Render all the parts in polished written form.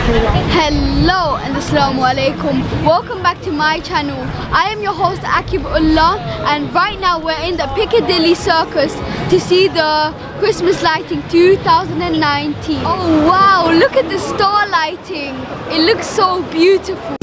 Hello and assalamu alaikum. Welcome back to my channel. I am your host Akibullah, and right now we're in the Piccadilly Circus to see the Christmas lighting 2019. Oh wow, look at the star lighting. It looks so beautiful.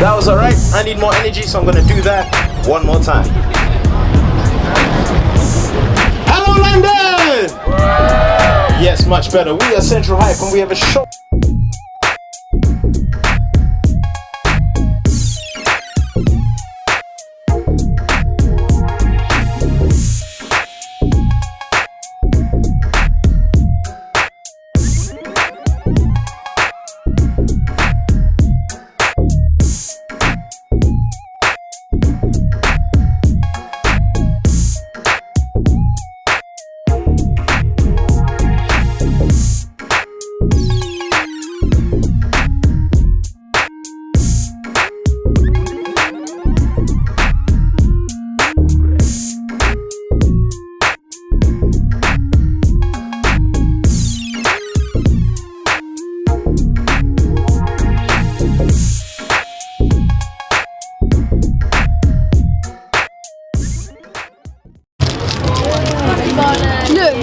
That was alright. I need more energy, so I'm gonna do that one more time. Hello, London! Yes, much better. We are Central Hype and we have a show.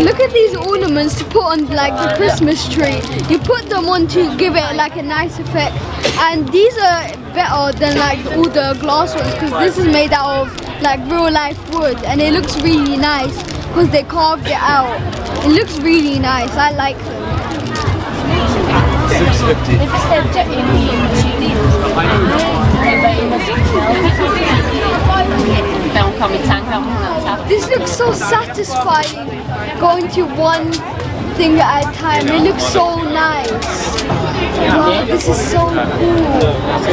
Look at these ornaments to put on like the Christmas tree. You put them on to give it like a nice effect. And these are better than like all the glass ones because this is made out of like real life wood and it looks really nice because they carved it out. It looks really nice. I like them. 650. This looks so satisfying going to one thing at a time. It looks so nice. Wow, this is so cool.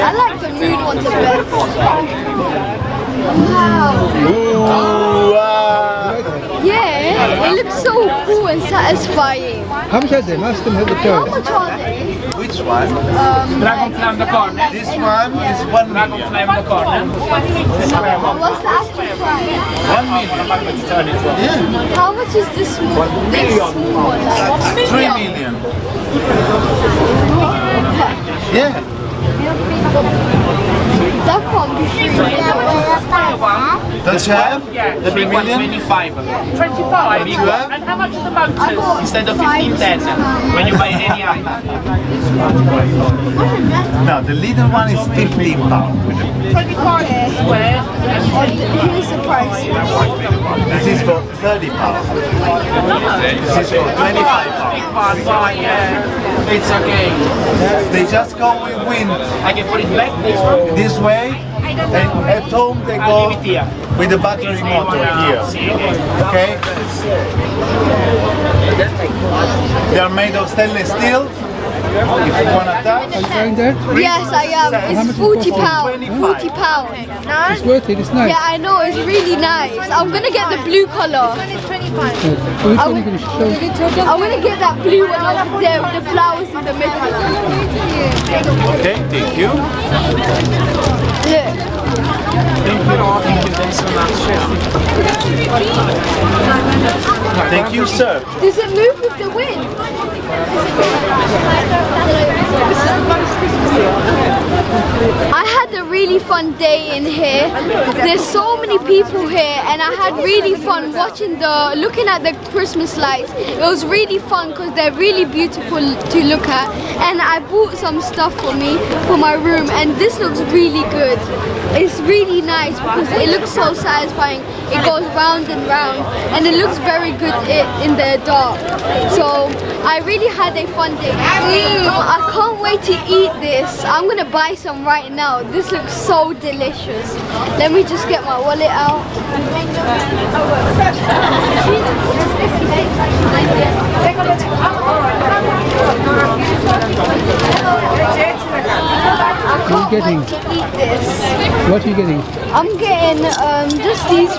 I like the nude ones the best. Wow. Yeah, it looks so cool and satisfying. How much are they? Ask them at the How price. much are they? Which one? Dragonfly on the corner. This one is 1 million. Dragonfly on the corner. What's the actual price? 1 million. Yeah. How much is this small? This small one? 3 million. Yeah. That can't be free. Don't you have? Yeah, The 3 million? 25. 25? You have? And how much are the vouchers? Instead of 15, 10 when you buy any item. No, the little one is 15 pounds. 25 square. Here's the price. This is for 30 pounds. This is for 25 pounds. Yeah. It's okay. They just go with wind I can put it back this one. this way, and at home they I'll go leave it here. with the battery motor here. Okay? They are made of stainless steel. If you want to touch, Going there? Yes, I am. It's 40 pounds. 40 pounds. It's worth it, it's nice. Yeah, I know. It's really nice. I'm gonna get the blue color. Which one are you going to show? I'm gonna get that blue one over there with the flowers in the middle. okay, thank you. Yeah. Thank you, sir. Does it move with the wind? I had a really fun day in here. There's so many people here and I had really fun looking at the Christmas lights. It was really fun because they're really beautiful to look at, and I bought some stuff for me for my room and this looks really good. It's really nice because it looks so satisfying. It goes round and round and it looks very good in the dark. So I really had a fun day. I can't wait to eat this. I'm gonna buy some right now. This looks so delicious. Let me just get my wallet out. What are you getting? To eat this. What are you getting? I'm getting just these.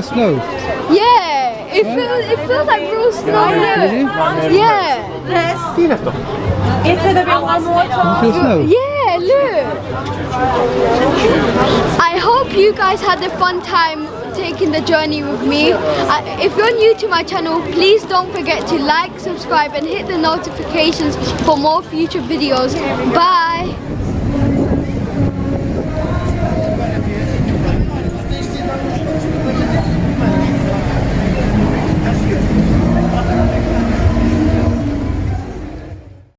that snow? Yeah, it feels like real snow. Really? Look. Yeah. You feel snow? Yeah, look. I hope you guys had a fun time taking the journey with me. If you're new to my channel, please don't forget to like, subscribe and hit the notifications for more future videos. Bye.